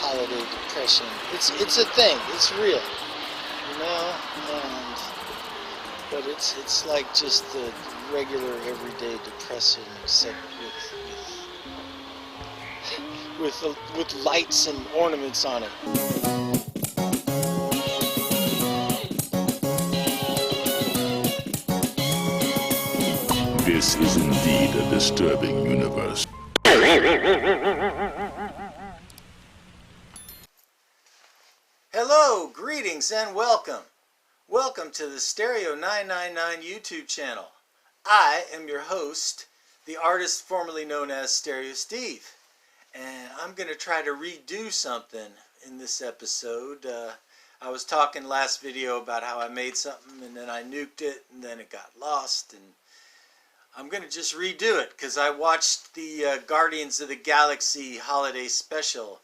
holiday depression. It's a thing. It's real, you know. And but it's like just the regular everyday depression, except with lights and ornaments on it. This is indeed a disturbing universe. Hello, greetings, and welcome. Welcome to the Stereo 999 YouTube channel. I am your host, the artist formerly known as Stereo Steve. And I'm going to try to redo something in this episode. I was talking last video about how I made something and then I nuked it and then it got lost. And I'm going to just redo it because I watched the Guardians of the Galaxy holiday special.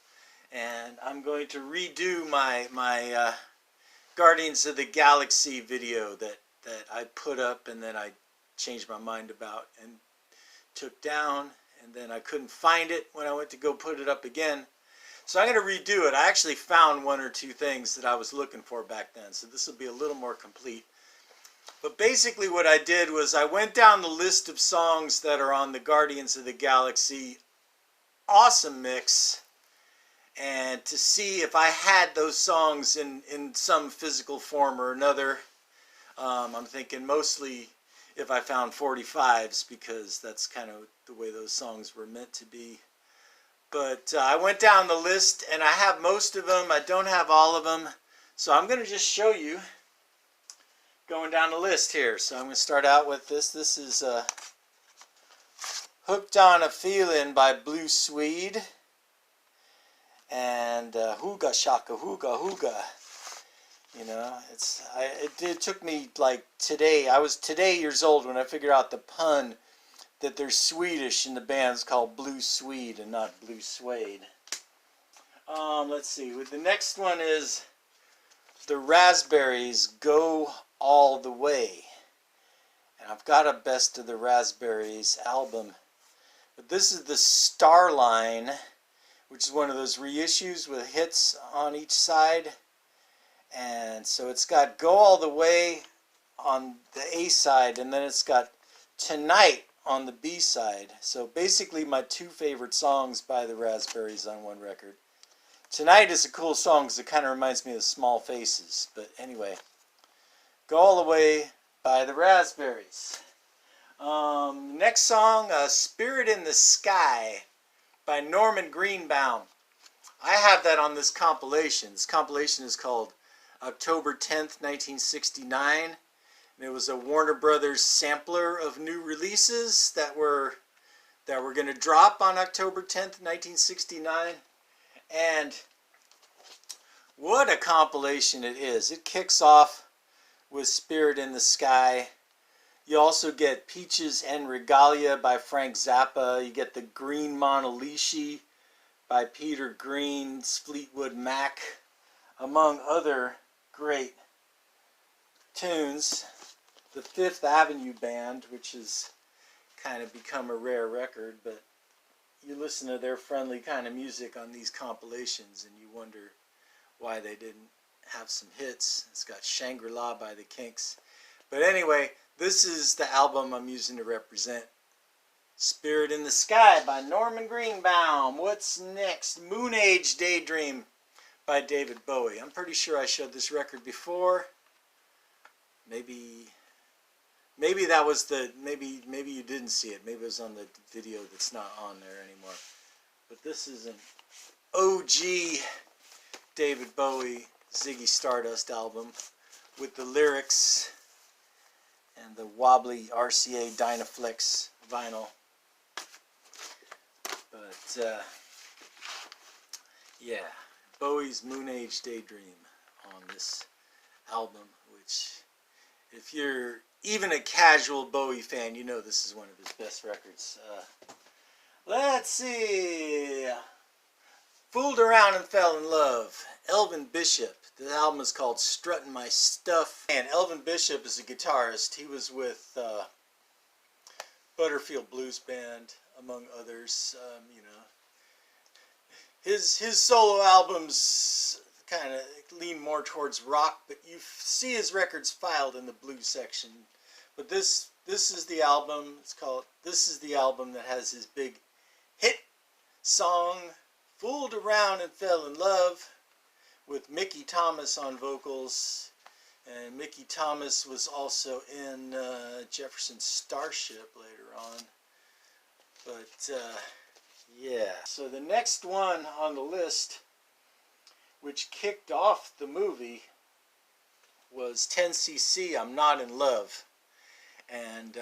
And I'm going to redo my Guardians of the Galaxy video that I put up and then I changed my mind about and took down. And then I couldn't find it when I went to go put it up again. So I'm going to redo it. I actually found one or two things that I was looking for back then. So this will be a little more complete. But basically what I did was I went down the list of songs that are on the Guardians of the Galaxy Awesome Mix. And to see if I had those songs in some physical form or another. I'm thinking mostly if I found 45s, because that's kind of the way those songs were meant to be. But I went down the list and I have most of them. I don't have all of them. So I'm going to just show you going down the list here. So I'm going to start out with this. This is Hooked on a Feeling by Blue Swede. And Hooga Shaka Hooga Hooga. You know, it took me like today. I was today years old when I figured out the pun that they're Swedish and the band's called Blue Swede and not Blue Suede. Let's see. The next one is the Raspberries Go All the Way. And I've got a Best of the Raspberries album. But this is the Starline, which is one of those reissues with hits on each side. And so it's got Go All the Way on the A side, and then it's got Tonight on the B side. So basically my two favorite songs by the Raspberries on one record. Tonight is a cool song because it kind of reminds me of Small Faces. But anyway, Go All the Way by the Raspberries. Next song, Spirit in the Sky by Norman Greenbaum. I have that on this compilation. This compilation is called October 10th, 1969. And it was a Warner Brothers sampler of new releases that were going to drop on October 10th, 1969. And what a compilation it is. It kicks off with Spirit in the Sky. You also get Peaches and Regalia by Frank Zappa. You get the Green Monalishi by Peter Green's Fleetwood Mac, among other great tunes. The Fifth Avenue Band, which has kind of become a rare record, but you listen to their friendly kind of music on these compilations and you wonder why they didn't have some hits. It's got Shangri-La by the Kinks. But anyway, this is the album I'm using to represent Spirit in the Sky by Norman Greenbaum. What's next? Moon Age Daydream by David Bowie. I'm pretty sure I showed this record before. Maybe that was the, maybe you didn't see it. Maybe it was on the video that's not on there anymore. But this is an OG David Bowie Ziggy Stardust album with the lyrics and the wobbly RCA Dynaflex vinyl. But yeah, Bowie's Moon Age Daydream on this album, which if you're even a casual Bowie fan, you know this is one of his best records. Let's see. Fooled Around and Fell in Love. Elvin Bishop. The album is called Strutting My Stuff. And Elvin Bishop is a guitarist. He was with Butterfield Blues Band, among others. You know, his solo albums kind of lean more towards rock, but you see his records filed in the blues section. But this is the album. It's called This Is the Album that has his big hit song, Fooled Around and Fell in Love, with Mickey Thomas on vocals. And Mickey Thomas was also in Jefferson Starship later on. But yeah. So the next one on the list, which kicked off the movie, was 10cc, I'm Not in Love. And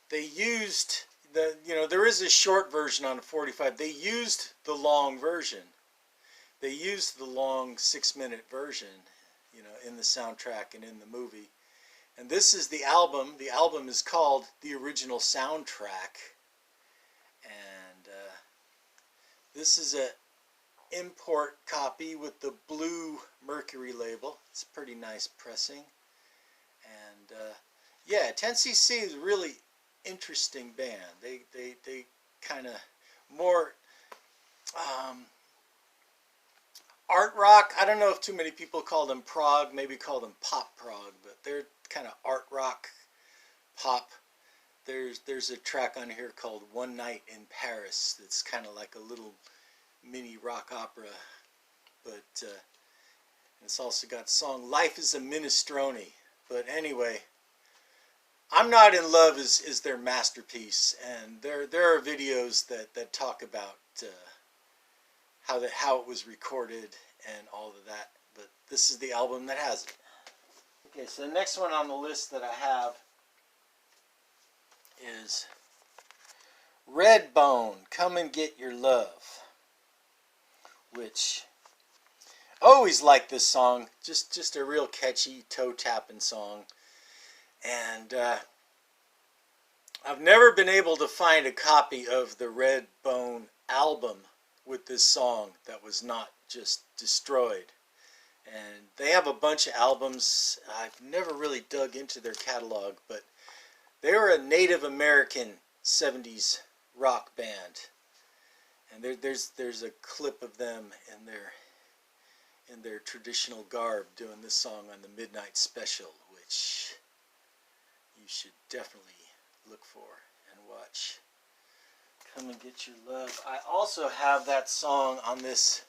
they used there is a short version on the 45. They used the long version. They used the long 6-minute version, in the soundtrack and in the movie. And this is the album. The album is called The Original Soundtrack. And this is a import copy with the blue Mercury label. It's a pretty nice pressing. And yeah, 10cc is a really interesting band. They kind of more art rock. I don't know if too many people call them prog, maybe call them pop prog, but they're kind of art rock pop. There's a track on here called One Night in Paris that's kind of like a little mini rock opera, but it's also got the song Life is a Minestrone. But anyway, I'm Not in Love is their masterpiece, and there are videos that talk about how it was recorded and all of that. But this is the album that has it. Okay, so the next one on the list that I have is Redbone, Come and Get Your Love, which I always liked this song. Just a real catchy toe-tapping song. And I've never been able to find a copy of the Redbone album with this song that was not just destroyed. And they have a bunch of albums. I've never really dug into their catalog, but they were a Native American 70s rock band. And there's a clip of them in their traditional garb doing this song on the Midnight Special, which you should definitely look for and watch. Come and Get Your Love. I also have that song on this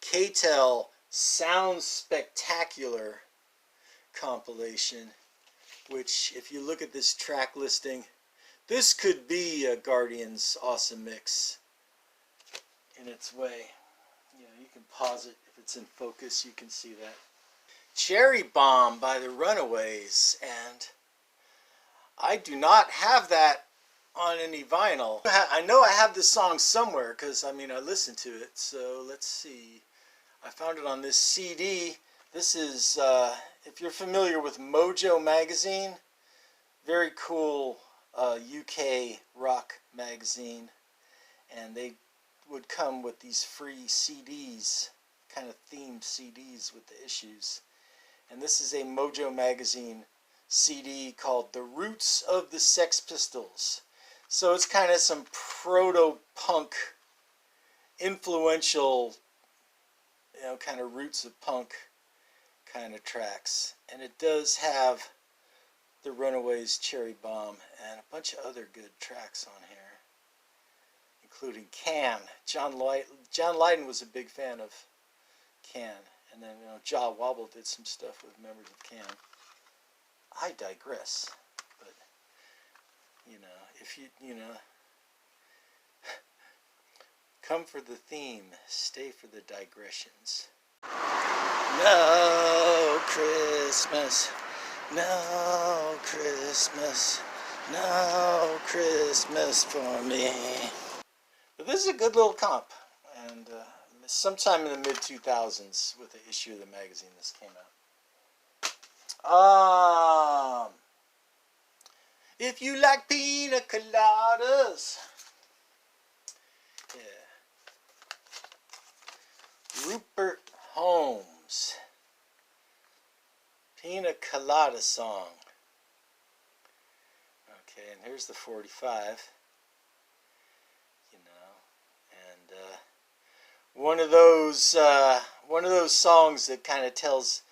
K-Tel Sounds Spectacular compilation, which, if you look at this track listing, this could be a Guardian's Awesome Mix in its way. You can pause it if it's in focus, you can see that. Cherry Bomb by the Runaways, and I do not have that on any vinyl. I know I have this song somewhere because I listened to it. So let's see. I found it on this CD. This is, if you're familiar with Mojo magazine, very cool UK rock magazine, and they would come with these free CDs, kind of themed CDs with the issues. And this is a Mojo magazine CD called The Roots of the Sex Pistols. So it's kind of some proto-punk, influential, kind of roots of punk kind of tracks. And it does have the Runaways, Cherry Bomb, and a bunch of other good tracks on here, including Can. John Lydon was a big fan of Can. And then, Jaw Wobble did some stuff with members of Can. I digress. But, if you come for the theme, stay for the digressions. No Christmas, no Christmas, no Christmas for me. But this is a good little comp, and sometime in the mid-2000s with the issue of the magazine this came out. If you like pina coladas, yeah. Rupert Holmes, Pina Colada Song. Okay, and here's the 45. And one of those songs that kind of tells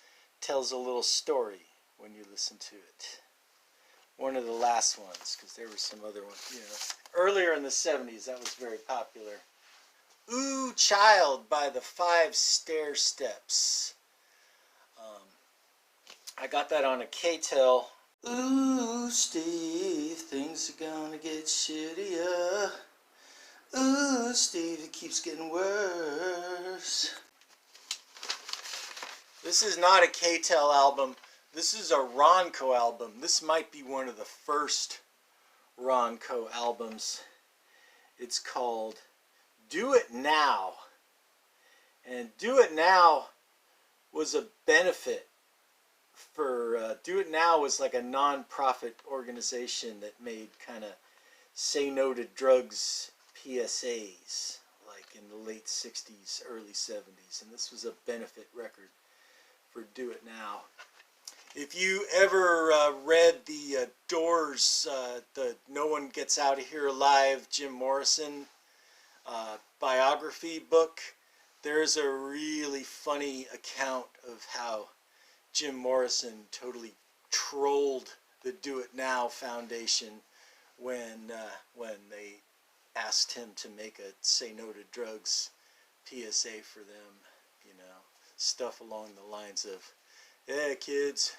a little story when you listen to it. One of the last ones, because there were some other ones, you know. Earlier in the 70s, that was very popular. Ooh Child by the 5 Stair Steps. I got that on a K-Tel. Ooh, Steve, things are gonna get shittier. Ooh, Steve, it keeps getting worse. This is not a K-Tel album. This is a Ronco album. This might be one of the first Ronco albums. It's called Do It Now. And Do It Now was a benefit for, Do It Now was like a non-profit organization that made kind of say no to drugs PSAs, like in the late 60s, early 70s. And this was a benefit record for Do It Now. If you ever read the Doors, the No One Gets Out of Here Alive, Jim Morrison biography book, there's a really funny account of how Jim Morrison totally trolled the Do It Now Foundation when they asked him to make a Say No to Drugs PSA for them, you know, stuff along the lines of, yeah, kids,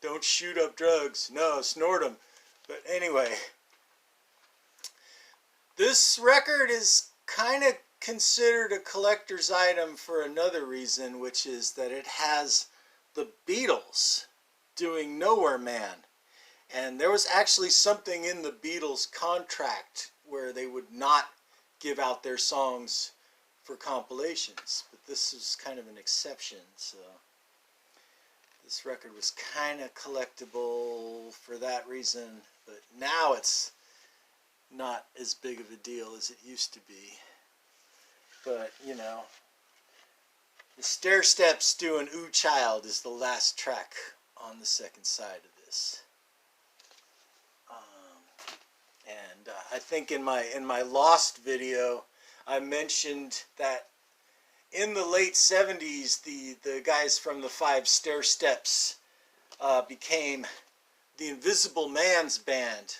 don't shoot up drugs, no, snort them. But anyway, this record is kind of considered a collector's item for another reason, which is that it has the Beatles doing Nowhere Man. And there was actually something in the Beatles contract where they would not give out their songs for compilations, but this is kind of an exception. So this record was kind of collectible for that reason, but now it's not as big of a deal as it used to be. But you know, the Stair Steps doing Ooh Child is the last track on the second side of this. And I think in my Lost video, I mentioned that in the late 70s, the guys from the 5 Stair Steps became the Invisible Man's band,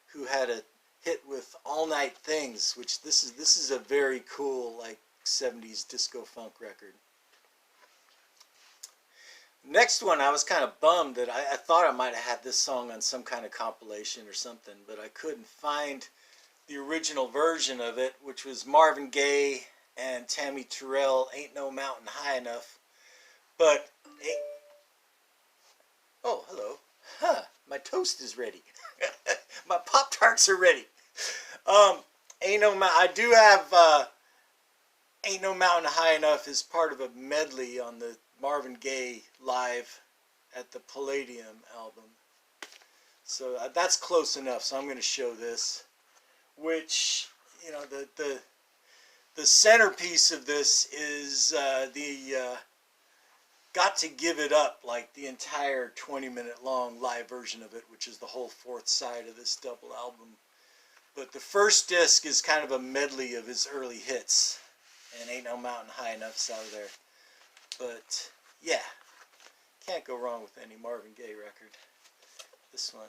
who had a hit with All Night Things, which this is a very cool like 70s disco funk record. Next one, I was kind of bummed that I thought I might have had this song on some kind of compilation or something, but I couldn't find the original version of it, which was Marvin Gaye and Tammy Terrell, Ain't No Mountain High Enough. But, oh, hello. Huh, my toast is ready. My Pop-Tarts are ready. I do have Ain't No Mountain High Enough as part of a medley on the Marvin Gaye Live at the Palladium album. So that's close enough, so I'm going to show this, which, you know, the centerpiece of this is the Got to Give It Up, like the entire 20-minute long live version of it, which is the whole fourth side of this double album. But the first disc is kind of a medley of his early hits, and Ain't No Mountain High Enough's out of there. But yeah, can't go wrong with any Marvin Gaye record. This one,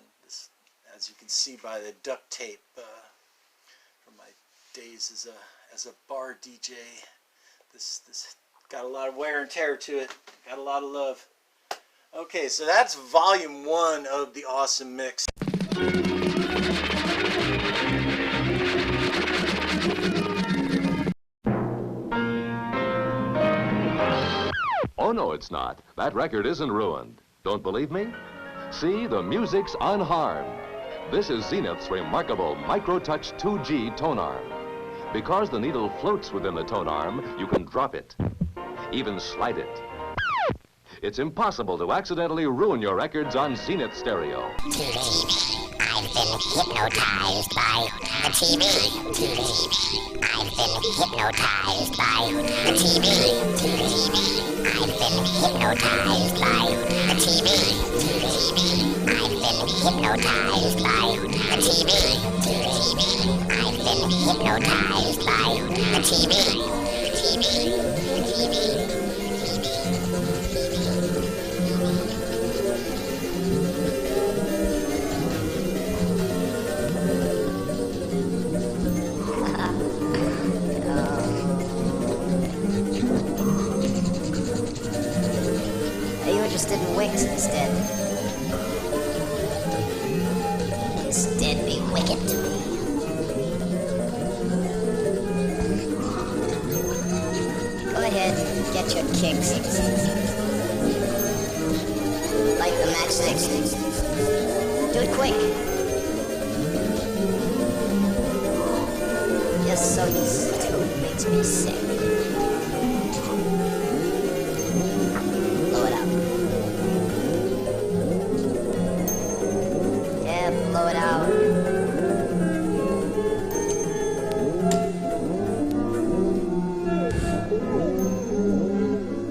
as you can see by the duct tape from my days as a bar DJ, this got a lot of wear and tear to it. Got a lot of love. Okay, so that's volume 1 of the Awesome Mix. Oh, no, it's not. That record isn't ruined. Don't believe me? See, the music's unharmed. This is Zenith's remarkable Micro-Touch 2G tone arm. Because the needle floats within the tone arm, you can drop it, even slide it. It's impossible to accidentally ruin your records on Zenith Stereo. I've been hypnotized by the TV. I've been hypnotized by the TV. I've been hypnotized by the TV. I've been hypnotized by the TV. I've been hypnotized by the TV. it in Wix instead. Instead, be wicked to me. Go ahead, get your kicks. Light the matchsticks. Do it quick. Just so this tube makes me sick. Blow it out. Yeah, blow it out.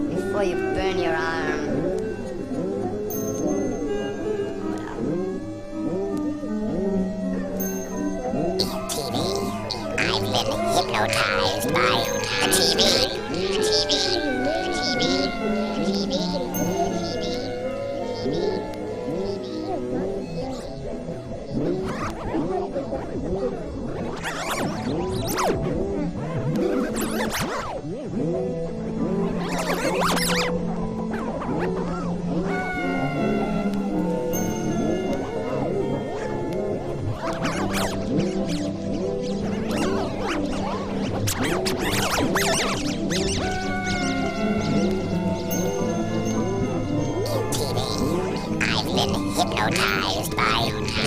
Before you burn your arm. Blow it out.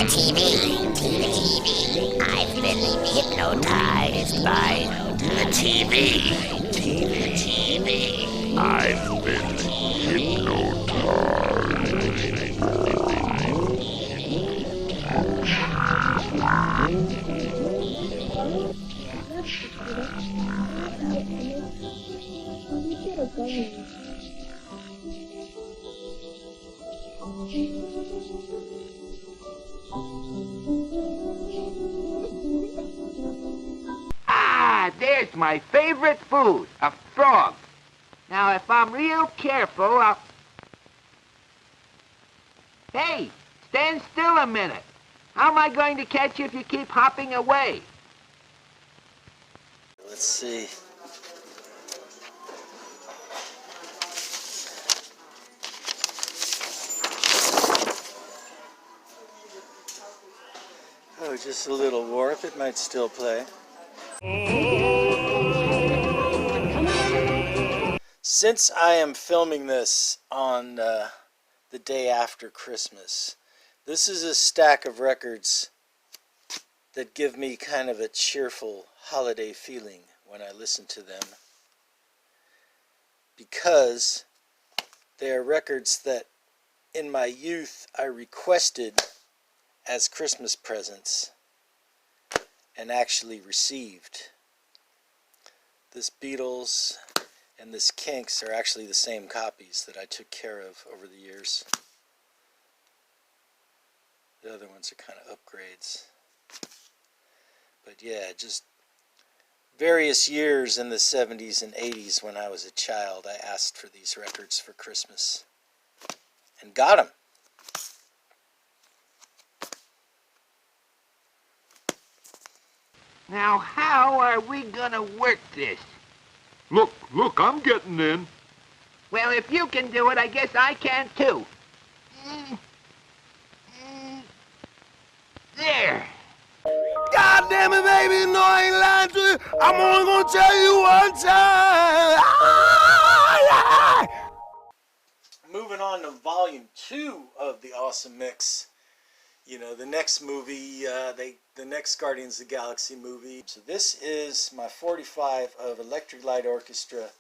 TV. I've been hypnotized by the TV. Hypnotized by the TV. I've been hypnotized by the TV. I've been Ah, there's my favorite food, a frog. Now, if I'm real careful, I'll... Hey, stand still a minute. How am I going to catch you if you keep hopping away? Let's see. Oh, just a little warp. It might still play. Since I am filming this on the day after Christmas, this is a stack of records that give me kind of a cheerful holiday feeling when I listen to them, because they are records that in my youth I requested as Christmas presents and actually received. This Beatles and this Kinks are actually the same copies that I took care of over the years. The other ones are kind of upgrades. But yeah, just various years in the 70s and 80s when I was a child, I asked for these records for Christmas and got them. Now, how are we gonna work this? Look, I'm getting in. Well, if you can do it, I guess I can too. There. God damn it, baby, no, I ain't lying to you. I'm only gonna tell you one time. Moving on to volume 2 of the Awesome Mix. You know, the next movie, the next Guardians of the Galaxy movie. So this is my 45 of Electric Light Orchestra,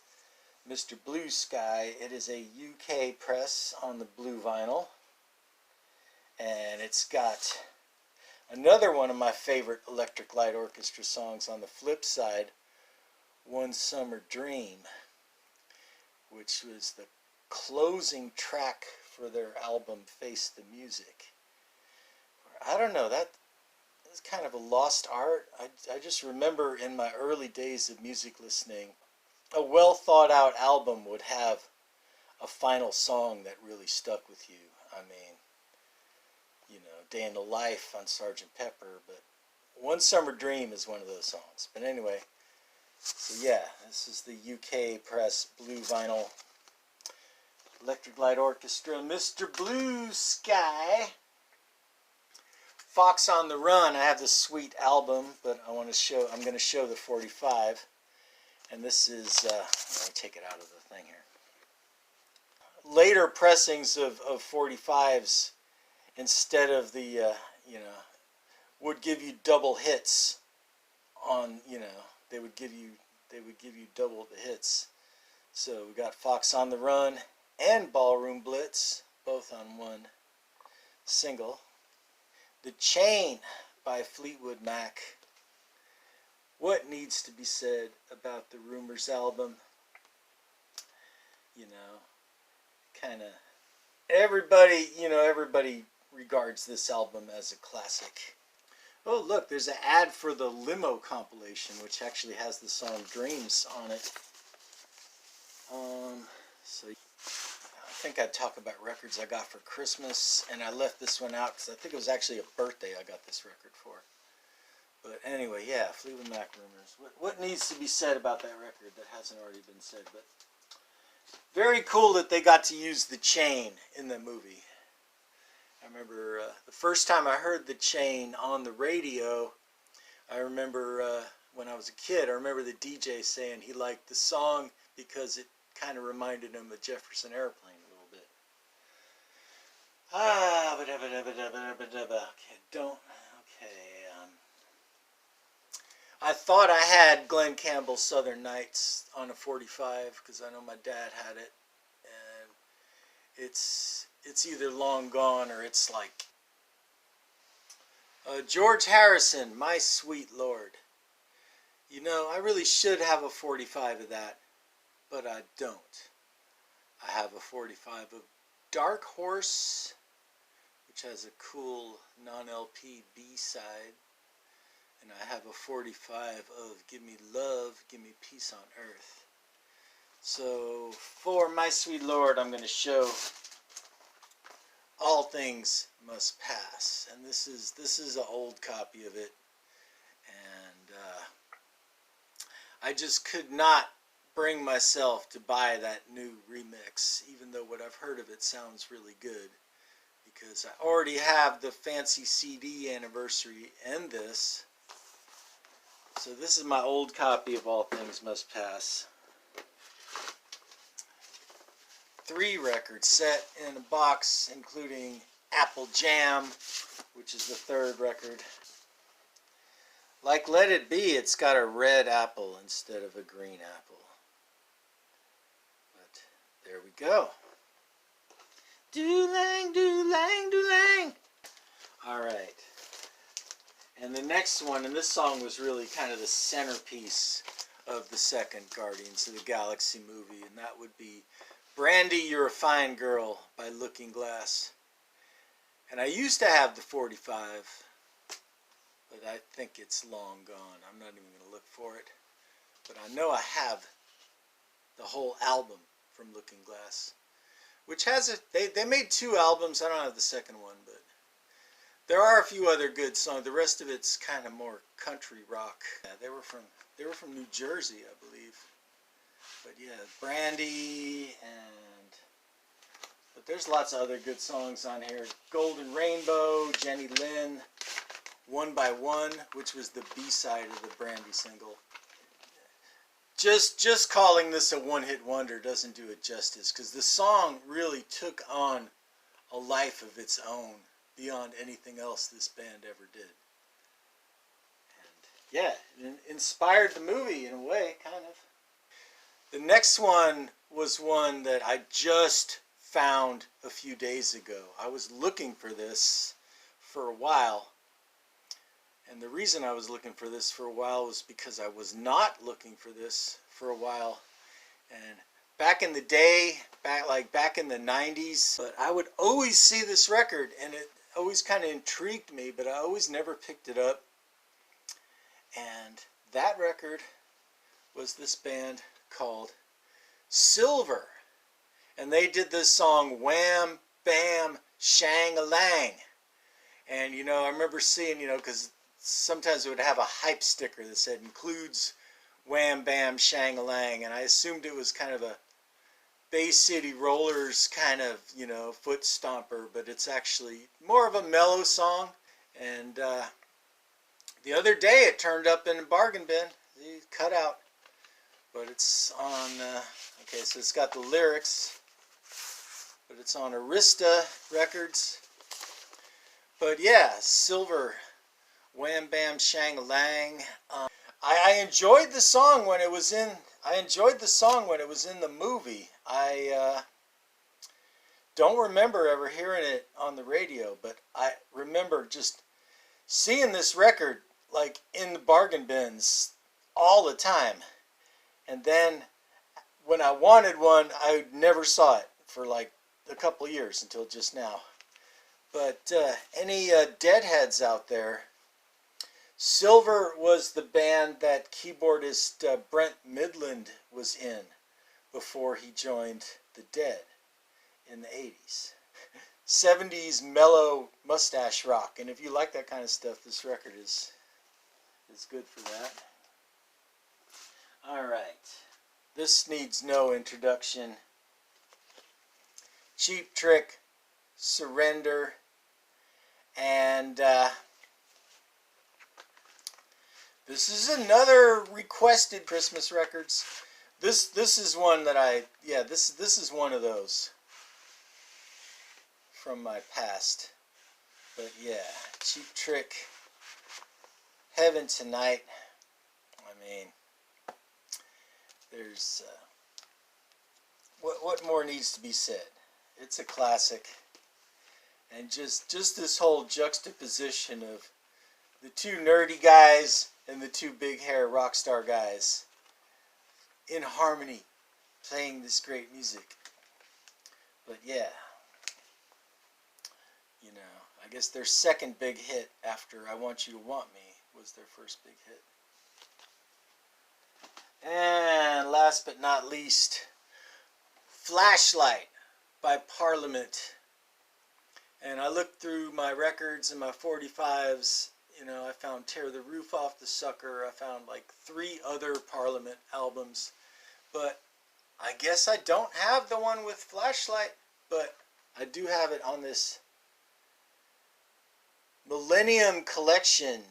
Mr. Blue Sky. It is a UK press on the blue vinyl. And it's got another one of my favorite Electric Light Orchestra songs on the flip side, One Summer Dream, which was the closing track for their album Face the Music. I don't know, that is kind of a lost art. I just remember in my early days of music listening, a well thought out album would have a final song that really stuck with you. I mean, you know, Day in the Life on Sgt. Pepper, but One Summer Dream is one of those songs. But anyway, so yeah, this is the UK press blue vinyl Electric Light Orchestra, Mr. Blue Sky. Fox on the Run. I have this sweet album, but I'm going to show the 45. And this is, let me take it out of the thing here. Later pressings of 45s, instead of the, would give you double hits on, they would give you double the hits. So we got Fox on the Run and Ballroom Blitz, both on one single. The Chain by Fleetwood Mac. What needs to be said about the Rumors album? Kind of everybody regards this album as a classic. Oh, look, there's an ad for the Limo compilation, which actually has the song Dreams on it. So I think I'd talk about records I got for Christmas, and I left this one out because I think it was actually a birthday I got this record for. But anyway, yeah, Fleetwood Mac Rumors. What needs to be said about that record that hasn't already been said? But very cool that they got to use The Chain in the movie. I remember the first time I heard The Chain on the radio, I remember when I was a kid, I remember the DJ saying he liked the song because it kind of reminded him of Jefferson Airplane a little bit. I thought I had Glenn Campbell's Southern Nights on a 45 because I know my dad had it, and it's either long gone or it's like George Harrison, My Sweet Lord. I really should have a 45 of that, but I don't. I have a 45 of Dark Horse, which has a cool non-LP B-side. And I have a 45 of Give Me Love, Give Me Peace on Earth. So for My Sweet Lord, I'm going to show All Things Must Pass. And this is an old copy of it. And I just could not bring myself to buy that new remix, even though what I've heard of it sounds really good. Because I already have the fancy CD anniversary and this. So this is my old copy of All Things Must Pass. 3 record set in a box, including Apple Jam, which is the 3rd record. Like Let It Be, it's got a red apple instead of a green apple. But there we go. Do-lang, do-lang, do-lang. All right. And the next one, and this song was really kind of the centerpiece of the second Guardians of the Galaxy movie, and that would be Brandy, You're a Fine Girl by Looking Glass. And I used to have the 45, but I think it's long gone. I'm not even going to look for it. But I know I have the whole album from Looking Glass, which has they made 2 albums. I don't have the second one, but there are a few other good songs. The rest of it's kind of more country rock. Yeah, they were from New Jersey, I believe. But yeah, Brandy, but there's lots of other good songs on here. Golden Rainbow, Jenny Lynn, One by One, which was the B-side of the Brandy single. Just calling this a one-hit wonder doesn't do it justice, because the song really took on a life of its own beyond anything else this band ever did. And yeah, it inspired the movie in a way, kind of. The next one was one that I just found a few days ago. I was looking for this for a while. And the reason I was looking for this for a while was because I was not looking for this for a while. And back in the day, back in the 90s, but I would always see this record, and it always kind of intrigued me, but I always never picked it up. And that record was this band called Silver. And they did this song, Wham, Bam, Shang-a-Lang. And, I remember seeing, because sometimes it would have a hype sticker that said includes Wham, Bam, Shang-a-Lang. And I assumed it was kind of a Bay City Rollers kind of, you know, foot stomper, but it's actually more of a mellow song. And the other day it turned up in a bargain bin, the cutout, but it's on, okay, so it's got the lyrics, but it's on Arista Records. But yeah, Silver, Wham Bam Shang-a-Lang. I enjoyed the song when it was in, the movie. I don't remember ever hearing it on the radio, but I remember just seeing this record like in the bargain bins all the time. And then when I wanted one, I never saw it for like a couple of years until just now. But any Deadheads out there, Silver was the band that keyboardist Brent Midland was in before he joined the Dead in the 80s. 70s mellow mustache rock. And if you like that kind of stuff, this record is good for that. Alright. This needs no introduction. Cheap Trick, Surrender, and this is another requested Christmas records. This is one that this is one of those from my past. But yeah, Cheap Trick, Heaven Tonight. I mean, there's what more needs to be said? It's a classic. And just this whole juxtaposition of the two nerdy guys and the two big hair rock star guys in harmony playing this great music. But yeah, you know, I guess their second big hit after I Want You to Want Me was their first big hit. And last but not least, Flashlight by Parliament. And I looked through my records and my 45s, you know, I found Tear the Roof Off the Sucker, I found like 3 other Parliament albums, but I guess I don't have the one with Flashlight, but I do have it on this Millennium Collection,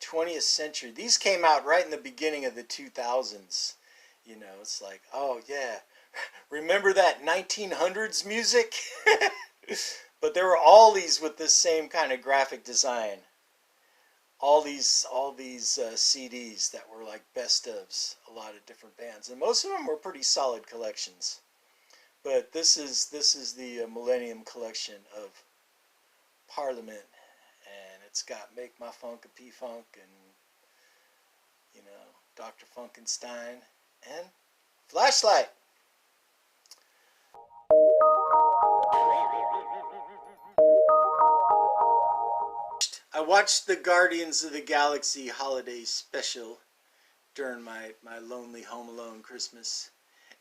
20th Century. These came out right in the beginning of the 2000s, you know, it's like, oh yeah, remember that 1900s music? But there were all these with this same kind of graphic design. All these CDs that were like best ofs, a lot of different bands, and most of them were pretty solid collections. But this is the Millennium Collection of Parliament, and it's got Make My Funk a P-Funk, and you know, Dr. Funkenstein, and Flashlight. I watched the Guardians of the Galaxy holiday special during my lonely Home Alone Christmas,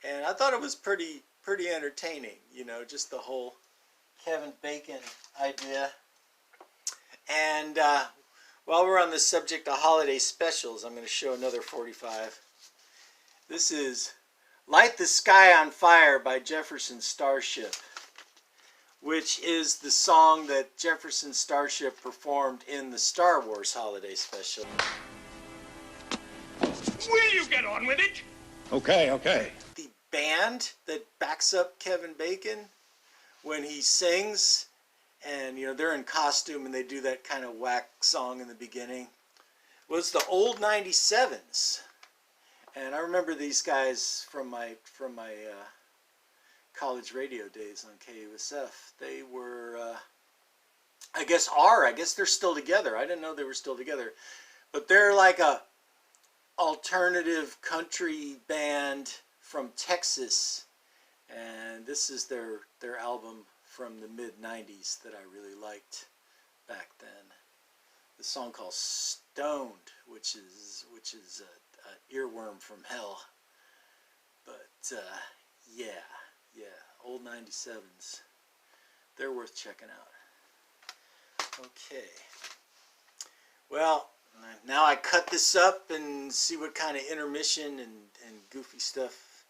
and I thought it was pretty entertaining, you know, just the whole Kevin Bacon idea. And while we're on the subject of holiday specials, I'm going to show another 45. This is Light the Sky on Fire by Jefferson Starship, which is the song that Jefferson Starship performed in the Star Wars holiday special. Will you get on with it? Okay, okay. The band that backs up Kevin Bacon when he sings, and you know, they're in costume and they do that kind of whack song in the beginning, was the Old 97s. And I remember these guys from my college radio days on KUSF. They were, I guess they're still together. I didn't know they were still together. But they're like a alternative country band from Texas. And this is their album from the mid-90s that I really liked back then. The song called Stoned, which is an earworm from hell. But yeah, Old 97s. They're worth checking out. Okay. Well, now I cut this up and see what kind of intermission and goofy stuff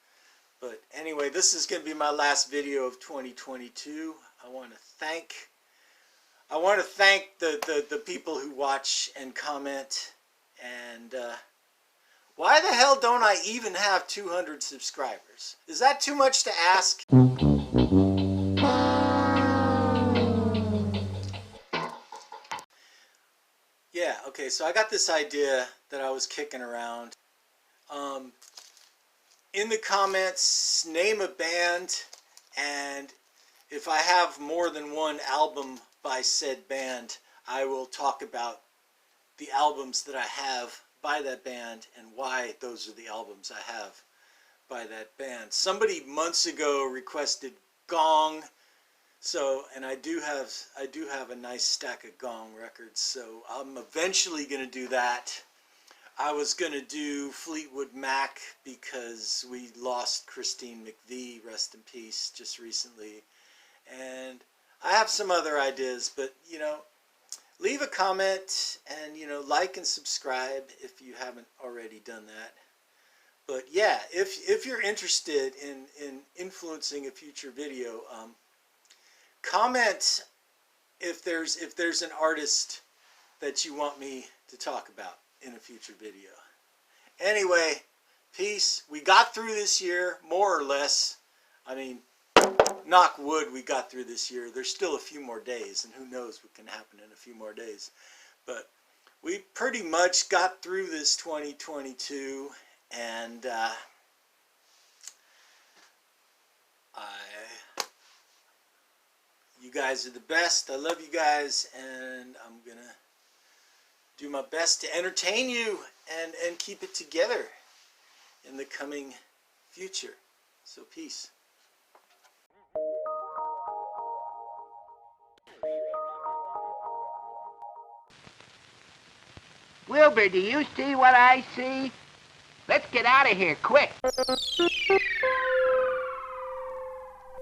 But anyway, this is going to be my last video of 2022. I want to thank the people who watch and comment. And why the hell don't I even have 200 subscribers? Is that too much to ask? Yeah, okay, so I got this idea that I was kicking around. In the comments, name a band, and if I have more than one album by said band, I will talk about the albums that I have by that band and why those are the albums I have by that band. Somebody months ago requested Gong, and I do have a nice stack of Gong records, so I'm eventually going to do that. I was going to do Fleetwood Mac because we lost Christine McVie, rest in peace, just recently. And I have some other ideas, but, you know, leave a comment and, you know, like and subscribe if you haven't already done that. But yeah, if you're interested in influencing a future video, comment if there's an artist that you want me to talk about in a future video. Anyway, peace. We got through this year, more or less. I mean, knock wood, we got through this year. There's still a few more days, and who knows what can happen in a few more days. But we pretty much got through this 2022, and you guys are the best. I love you guys, and I'm gonna do my best to entertain you and keep it together in the coming future. So peace. Wilbur, do you see what I see? Let's get out of here quick.